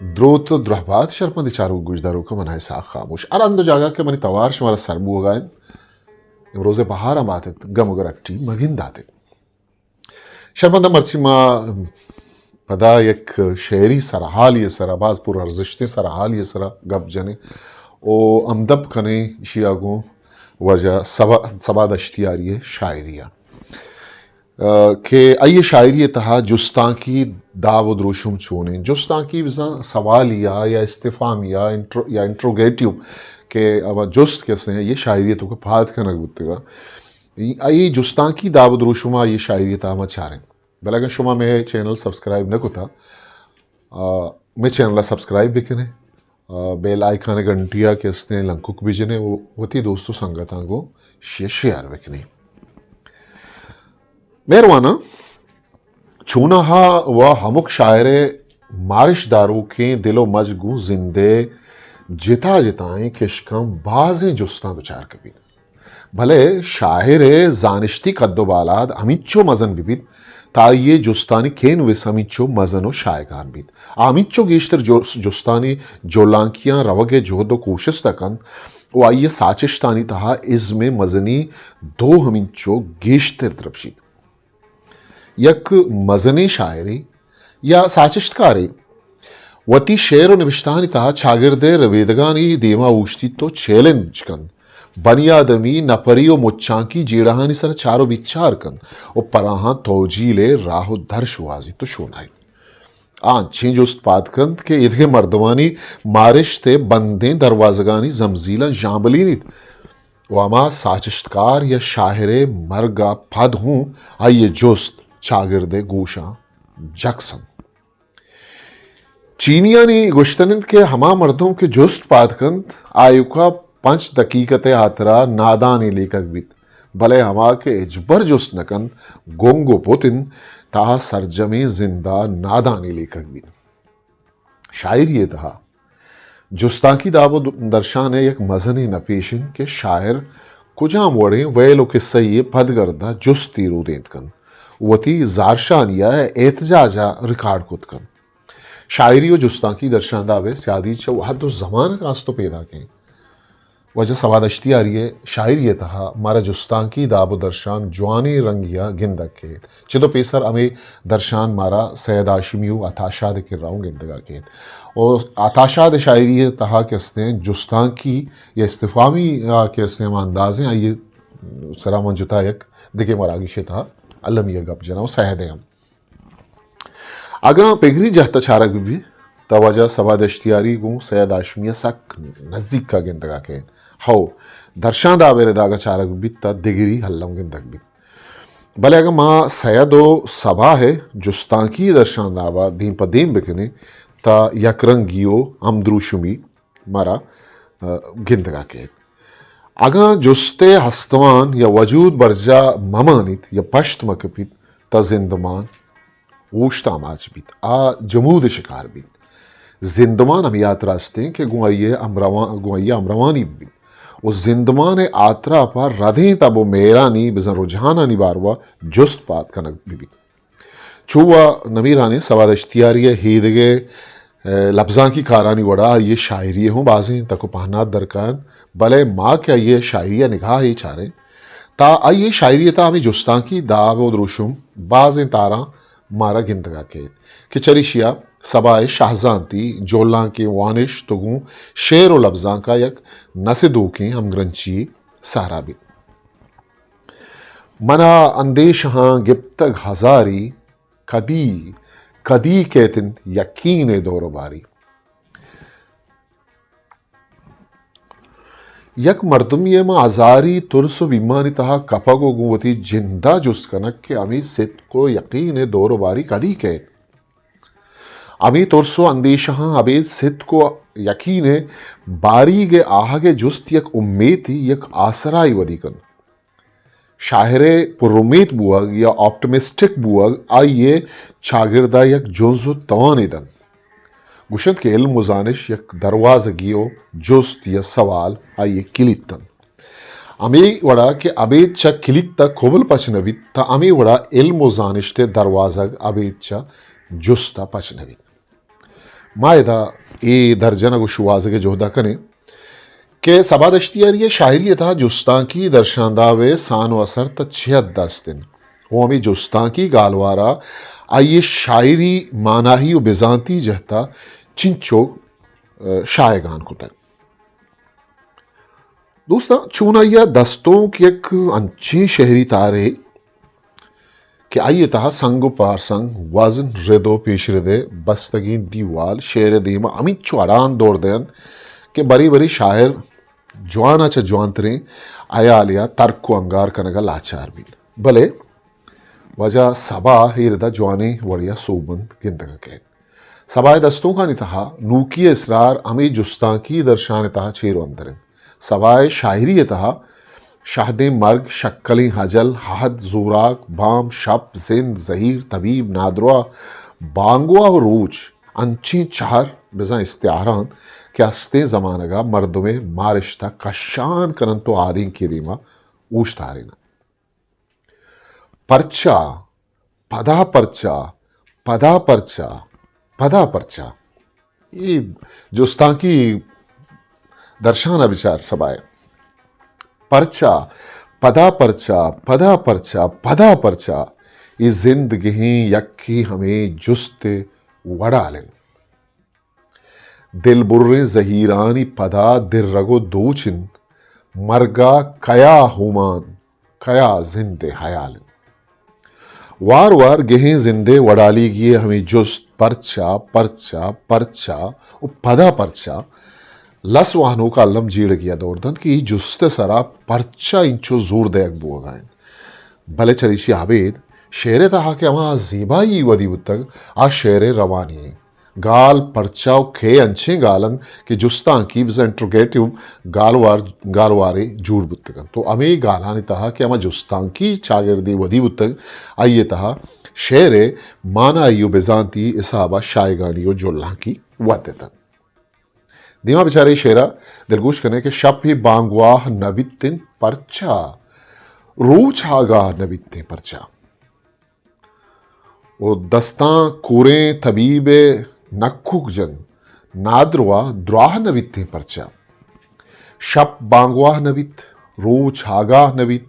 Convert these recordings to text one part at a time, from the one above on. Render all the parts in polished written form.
द्रोत द्रहबात शर्मंद चारू गुजदारो का मनाए सा खामोश अरंदो जागा के मनी तवार शमारा सरबू गायन रोजे बहार आते गम अट्टी मगिंद आते शर्मंद मर्ची मा पदा एक शेरी सरहाल ये सरा बाजपुर अर्जिश्ते सरहाल ये सरा गप जने ओ अमदब कने शियागो वजह सबा दश्तियारी शायरिया के अय शायरी तहा जुस्ता की दावद रोशुम चोने जुस्ता की सवाल या इस्तिफाम या इंट्रोगेटिव के अब जुस्त कैसे ये शायरी तो फाद का नग बुतेगा अय जुस्ता की दावद रोशुमा ये शायरी तहा मैं चारें भला अगर शुमा मैं चैनल सब्सक्राइब न कुता मैं चैनल सब्सक्राइब भी कने बेल आइकन घंटिया के अस्ते लंकुक बिजने वो वती दोस्तों संगता को शेयर बिकने मेहरबाना छूना हा व हमुक शायरे मारिश दारू के दिलो मजगू जिंदे जिता जिताएं किशकम बाजें जुस्ता विचार कभी भले शायरे जानिश्ती कद्दोबालाद अमिच्चो मजन बिबित ताये जुस्तानी केन विस अमिच्चो मजनो शायगान बीत अमिच्चो गेश्तर जुस्तानी जोलांकियां रवगे जोदो कोशिश तकन वो आइए साचिश्तानी तहा इज़में मजनी दो हमिच्चो गेश्तर द्रपशीत यक मजने शायरी या साचिश्तकारी वती शेर निविष्टानी तहा छागिरदे रवेदगानी देमा उश्ती तो चैलेंज कन बनियादमी नपरियो मुच्चांकी जेड़ाहानी सर चारो विचार कन और पराहा तोजीले राहो धर्शवाजी तो शोनाई आंची जो उत्पादकंत के इधे मर्दवानी मारिश ते बंदे दरवाजगानी जमजीला जांबलीनित वामा साचिश्तकार या शायरे मरगा फद हूं आइए जोस्त चागिरदे गोशा जक्सन चीनिया ने गुश्तनिंद के हमा मर्दों के जुस्त पादकंत आयु का 5 दकीकते आतरा नादानी लेखक बीत भले हमा के इजबर जुस्त नकन गोंगो पोतिन ताहा सरजमे जिंदा नादानी लेखक बीत शायर ये तहा जुस्ता की दावो दर्शाने एक मजनी नपेशिन के शायर कुजा मोड़े वेलो किस्सा ये फदगर्दा जुस्ती रूदेंत कन वती जारशानिया एहतजाजा रिकॉर्ड कुतकन शायरी व जुस्ता की दर्शांदावे स्यादी चौ हद जमान कास्तो पैदा के वजह सवादश्ती आ रही है शायर ये तहा मारा जुस्ता की दाबो दर्शान जवानी रंगिया गिंदक के चिदो पेसर अमे दर्शान मारा सैयद आशिमियू अताशाद के राव गिंदगा के और अताशाद शायरी ये तहा के हस्ते जुस्ता की या इस्तिफामी के हस्ते अंदाजें आइए सरा मंजुता एक दिखे मरागी शे तहा अलमिया गप जनाओ सहदे हम अगा पेगरी जहता छारक भी तवजा सवादश्तियारी गु सैयद आशमिया सक नजदीक का गिंदगा के हो दर्शान दावेरे दागा चारक भी ता दिगिरी हल्लम गिंदक भी भले अगर माँ सैयदो सभा है जुस्तांकी दर्शान दावा दीन पर दीन बिकने ता यकरंगियो अमद्रुशुमी मारा गिंदगा के अगा जुस्ते हस्तवान या वजूद बर्जा ममानित या पश्त मकपित ता जिंदमान ऊश्ता माच बीत आ जमूद शिकार बीत जिंदमान हम यात्रा अस्ते के गुआइये अमरवानी बीत उस जिंदमान आत्रा पर रधे तब मेरानी बिजन रुझाना निबारवा जुस्त पात कनक बीत चुवा नमीरा ने सवादश्तियारी हीदगे लफ्ज़ां की कारानी वड़ा ये शायरी हूँ बाजें तको पहनात दरकान भले माँ क्या ये शायरिया निगाह ही चारे ता आइए शायरी ता हमें जुस्ता की दाव रुशुम बाजें तारा मारा गिंदगा के चरिशिया सबाए शाहजांती जोल्ला के वानिश तुगू शेर व लफ्ज़ां का यक नसिदू के हम ग्रंची सारा भी मना अंदेश हाँ गिप्तग हजारी कदी कदी कहतिन यकीन दौरबारी यक मर्दमिये में आजारी तुरसो बीमानी तहा कपगो गुवती जिंदा जुस कनक के अमी सित को यकीन दौरबारी कदी कहत अमी तुरसो अंदेशहा अबे सित को यकीन बारी गे आहागे जुस्त यक उम्मीद थी यक आसराई वदीकन शायरे पुरुमीत बुअग या ऑप्टिमिस्टिक बुअग आइए शागिर्दा यक जोजो तवानिदन गुशत के इल्म मुजानिश यक दरवाजगियो जुस्त या सवाल आइए किलितन अमी वड़ा के अबेद चा किलित खोबल पचनवित ता अमी वड़ा इल्म मुजानिश ते दरवाजग अबेद चा जुस्ता पचनवित मायदा ए दर्जन गुशवाज के जोहदा कने के सबादश्तियारी शायरी था जुस्तां की दर्शांदावे सान व असर तछियत दस्तिन वो हमें जुस्तां की गालवारा आइए शायरी मानाही व बिजांती जहता चिंचो शायगान को तक दोस्ता चूनाइया दस्तों की एक अंची शहरी तारे कि आइए तहा संग पारसंग वजन रेदो पेश रेदे बस्तगी दीवाल शेर दीमा अमित चुआरान दौड़ देन के बरी बरी शायर जवाना च जवांतरे आया आलिया तर्क को अंगार कनगा लाचार भी भले वजह सबा हिरदा जवानी वड़िया सोबंद गिंदगा के सबाए दस्तों का नितहा नूकी इसरार अमी जुस्तां की दर्शान तहा चेरो अंदर सबाए शायरी तहा शाहदे मर्ग शक्कली हजल हद जोराक बाम शप जिंद जहीर तबीब नादरुआ बांगुआ और रूज अंची चार बिजा इस्तारान के हस्ते जमानगा मर्द में मारिश्ता कशान करन तो आदिन की दीमा ऊश तारीना पर्चा पदा पर्चा पदा पर्चा पदा पर्चा ये जुस्तां की दर्शाना विचार सबाए पर्चा पदा पर्चा पदा पर्चा पदा पर्चा ये जिंदगी यक्की हमें जुस्ते वड़ालें दिल बुर्रे जहीरानी पदा दिल रगो दोचिन मरगा कया हुमान कया जिंदे हयालें वार वार गेहें जिंदे वड़ाली गिए हमें जुस्त पर्चा पर्चा पर्चा पदा पर्चा लस वाहनों का अल्लम जीड़ गया दौड़दन कि जुस्ते सरा पर्चा इंचो जोर दयक बुआगायन भले चरीशी आबेद शेरे तहा के अमा जीबाई वदी तक आ शेरे रवानी गाल पर्चाव खे अंछे गालन के जुस्ता की बिजा इंट्रोगेटिव गालवारे जूड़ बुतगन तो अमे गालानी तहा के अमा जुस्तां की चागिर्दी वदी बुतक आइए तहा शेरे माना आइयो बेजांती इसाबा शायगानियो जोल्ला की वतेतन दीमा बेचारे शेरा दिलगोश करने के शप ही बांगवाह नबितिन पर्चा रूच हागा नबिते पर्चा वो दस्तां कोरे तबीबे नक्कुक जन नाद्रवा द्राह नबिते पर्चा शप बांगवाह नबित रूच हागा नबित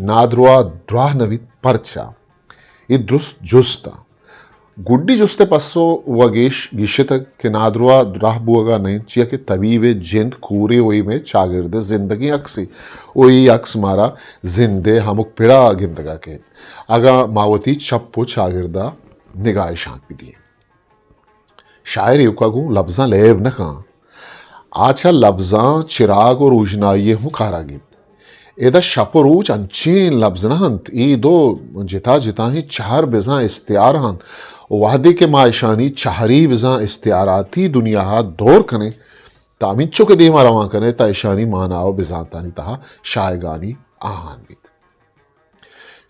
नाद्रवा द्राह नबित पर्चा ये दुरुस्त जुस्ता गुड्डी जुस्ते पस्सो वगेश गिशत के नादरुआ राह बुआगा नहीं चिया के तबीबे जिंद कूरे वही में चागिर्दे जिंदगी अक्सी वही अक्स मारा जिंदे हमुक पिड़ा गिंदगा के अगा मावती चप्पो चागिर्दा निगाह शांत भी दिए शायर युकागू लफ्जा लेब न कहा आचा लफ्जा चिराग और उजनाइये हूँ कारागिब एदा शपरूच अंचेन लफ्जनहंत ई दो जिता जिता ही चार बेजा इस्तियार हंत वादे के मायशानी चाहरी बिजा इस्तियाराती दुनिया हा दौर कने तामिच्चो के देमा रवा कने ताइशानी मानाओ बिजातानी तहा शायगानी आहान बीत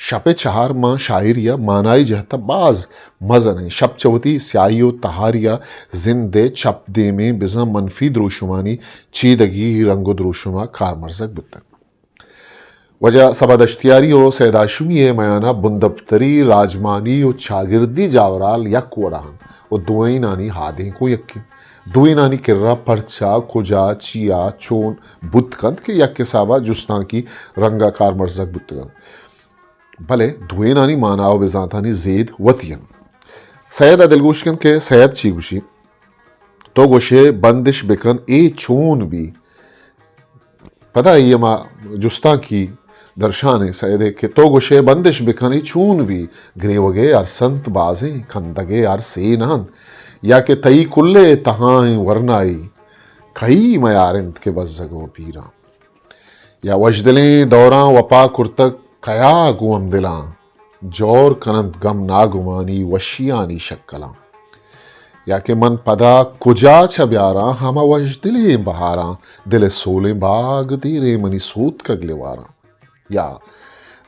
शपे चार मां शायरिया मानाई जहता बाज मजन शप चवती स्याइयो तहारिया जिंदे चप दे में बिजा मनफी द्रोशुमानी चीदगी रंगो द्रोशुमा कारमरजक बुतक वजह सबदश्तियारी और सैदाशुमी मयाना बुंदबतरी राजमानी और चागिर्दी जावराल यक वड़ान और दुई नानी हादे को यक्की दुई नानी किर्रा पर्चा खुजा चिया चोन बुतकंत के यक के साबा जुस्तां की रंगाकार मर्जक बुतगन भले दुई नानी मानाओ बेजातानी जेद वतियन सैयद दिलगोशकन के सैयद चीगुशी तो गोशे बंदिश बेकन ए चोन भी पता है ये माँ जुस्तां की दर्शाने सैदे के तो गुशे बंदिश बिखनी चून भी ग्रेवगे और संत बाजे खंदगे और सेनान या के तई कुल्ले तहाई वरनाई कई मयारिंद के बस जगो पीरा या वजदले दौरा वपा कुर्तक कया गुम दिला जोर कनंत गम नागुमानी वशियानी शक्कला या के मन पदा कुजा छ ब्यारा हमा वजदिले बहारा दिले सोले बाग तेरे मनी सूत कगलेवारा या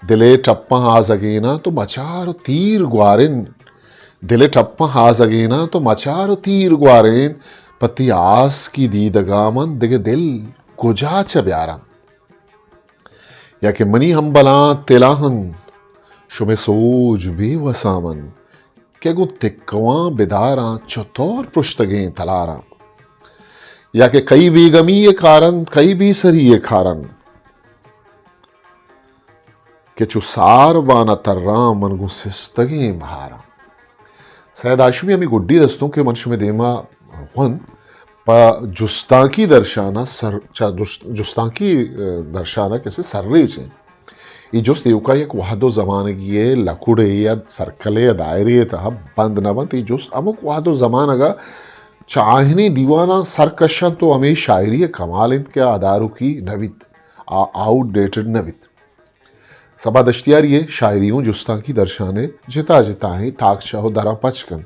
दिले टप्पा हाजगेना तो मचार तीर ग्वारिन दिले टप्पा हाजगेना तो मचार तीर ग्वारिन पति आस की दीदगामन दिगे दिल कुजा च ब्यारा या के मनी हम बला तिलाहन शुमे सोज बेवसामन के गु तिक्कवा बिदारा चौतौर पुश्तगें तलारा, या के कई बेगमी ये कारण कई भी सरी ये खारन के चुसार बाना तर्रा मन गु सिस्तगें बहारा। सैयद हाशमी अमी गुड्डी दस्तों के मंश में देमा वन प जुस्तांकी दर्शाना जुस्तांकी दर्शाना कैसे सर्रे छे ये जुस्त युका एक वादो जमानगी लकुड़े या सर्कले या दायरे तहा बंद न बंद ये जुस्त अमुक वादो जमानगा चाहने दीवाना सरकशन तो हमें शायरी कमाल इनके आदारों की नवित आउटडेटेड नवित सबा दश्तियार ये शायरियों जुस्तांकी दर्शाने जिता जिता है ताक चाहो दरा पचकन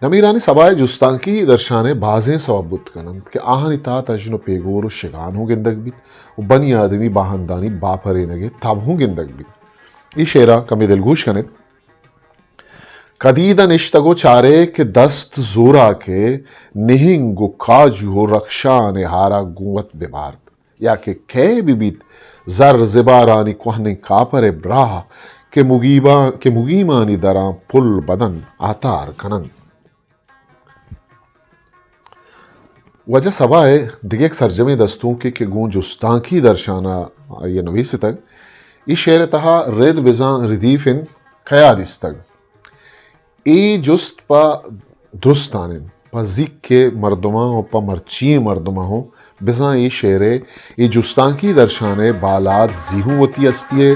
नमीरानी सबाए जुस्तांकी दर्शाने बाजें सवाबुत कनंद के आहनिता तजनो पेगोर शिगान हो गिंदक भी बनी आदमी बाहनदानी बापरे नगे तब हूँ गिंदक भी ये शेरा कमी दिलगोश कनित कदीदा निश्तगो चारे के दस्त जोरा के निहिंग गुकाजु रक्षा निहारा गुवत बिबार्द या के खे बिबित जर जिबारानी कोहने कापरे ब्राह के मुगीमानी दरा पुल बदन आतार कनन वजह सवाए दिगेक सरजमे दस्तों के गूं जुस्तांकी दर्शाना ये नवीस तक ई शेर तहा रेद बिजा रिदीफिन खयादिस तक ए जुस्त पा दुस्तानिन पा जिक के मर्दमा और पा मर्ची मर्दमा हो बिजा ये शेरे ये जुस्तांकी दर्शाने बालात जीहूवती अस्तिये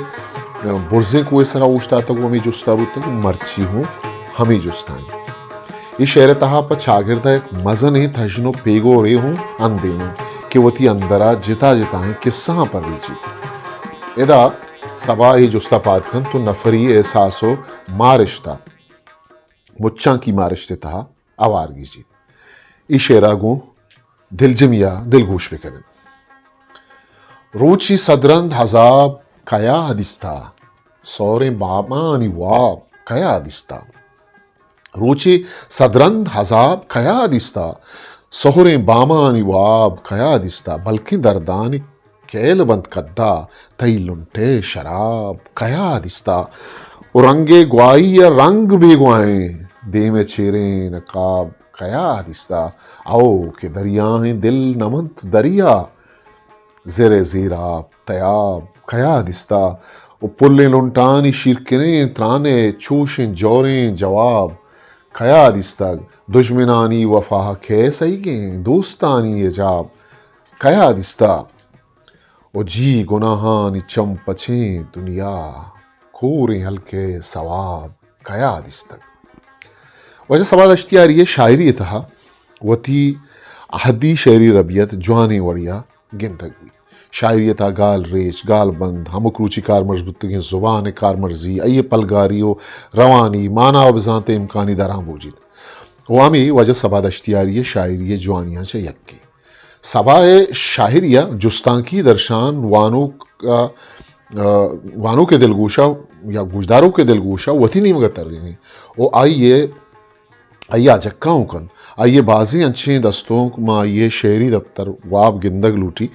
बुर्जे कुए सरा उश्ता तक वो मी जुस्ता बुत मर्ची हूँ हमी जुस्तानी ये शेर तहा पर शागिर्दा एक मजन ही थजनो पेगो रे हूँ अंदे में कि वती अंदरा जिता जिता है किस्सा पर रीची एदा सबा ही जुस्ता पातकन तो नफरी एहसासो मारिश्ता मुच्चा की मारिश्ते तहा आवारगी जी ई शेरा गो दिलजमिया दिलगोश भी करें रोची सदरंद हजाब कया हदिस्ता सौरे बामानी वाब कया हदिस्ता रोचे सदरंद हजाब खया दिस्ता सोहरे बामानी वाब खया दिस्ता बल्कि दर्दानी कैल बंद कद्दा तई लुंटे शराब खया दिस्ता उरंगे ग्वाई या रंग बेगुआए दे में चेरे नकाब खया दिस्ता आओ के दरियाएं दिल नमंत दरिया जेरे जीरा तयाब खया दिस्ता ओ पुल्ले लुंटानी शिरकने त्राने चूशें जोरें जवाब खया दिस्तग दुश्मनानी वफा खे सही के दोस्तानी एजाब खया दिस्ता ओ जी गुनाहानी चम पछे दुनिया खोरे हल्के सवाब खया दिस्तग वजह सवाल अश्तियार ये शायरी तहा वती अहदी शेरी रबियत जवानी वड़िया गिनतक भी शायरी था गाल रेच गाल बंद हमक रुचि कार मजबूती जुबान कार मर्जी अये पलगारियो रवानी माना अबजाते इम्कानी दरा बोजिद वामी वजह सबाद अश्तियारी शायरी जवानियाँ चे यक्की सबाए शाहरिया जुस्तांकी दर्शान वानों के दिलगोशा या गुजदारों के दिलगोशा वती नहीं मगर तरगनी ओ आइए आजक्काओं कन आइए बाजी अच्छे दस्तों माँ ये शेरी दफ्तर वाब गिंदग लूटी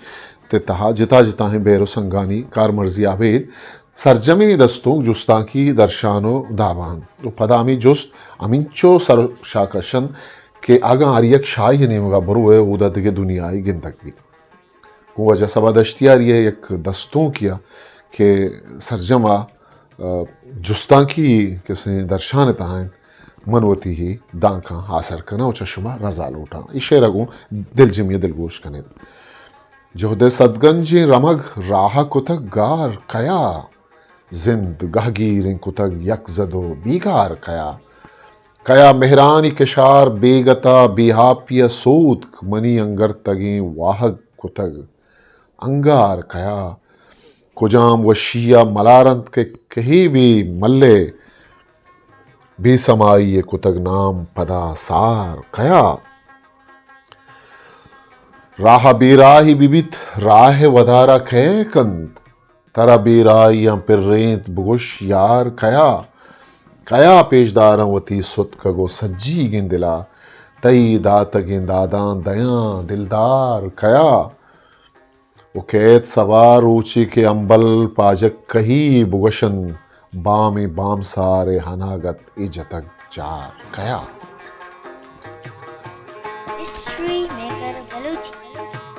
ते तहा जिता जिता है बेरो संगानी कार मर्जी आवेद सरजमे दस्तों जुस्तांकी दर्शानो दावान तो पदामी जुस्त अमिंचो सर शाकशन के आगा आरियक शाही नेमगा बरु है उदत के दुनियाई गिनतक भी वो वजह सबा दश्तियार ये एक दस्तों किया कि सरजमा जुस्तांकी किसे दर्शान तहां मनवती ही दांका हासर कना और चशमा रजा लूटा इशेरा को दिल जिमिया दिलगोश कने जोहदे सदगंजी रमग राह कुतक गार कया जिंद गहगीर कुतक यकजदो बीगार कया कया मेहरानी केशार बेगता बेहापिया सोत मनी अंगर तगे वाहग कुतग अंगार कया कुजाम वशिया मलारंत के कहीं भी मल्ले बेसमाई कुतग नाम पदा सार कया राह बेराही बिबित राह वधारा खे कंत तरा बेराही पिर रेंत बुगुश यार कया कया पेशदारा वती सुत कगो सज्जी गिंदिला तई दात गिंदादान दया दिलदार कया वो कैद सवार ऊंची के अंबल पाजक कही बुगशन बामे बाम सारे हनागत इजतक जार कया। History maker Balochi.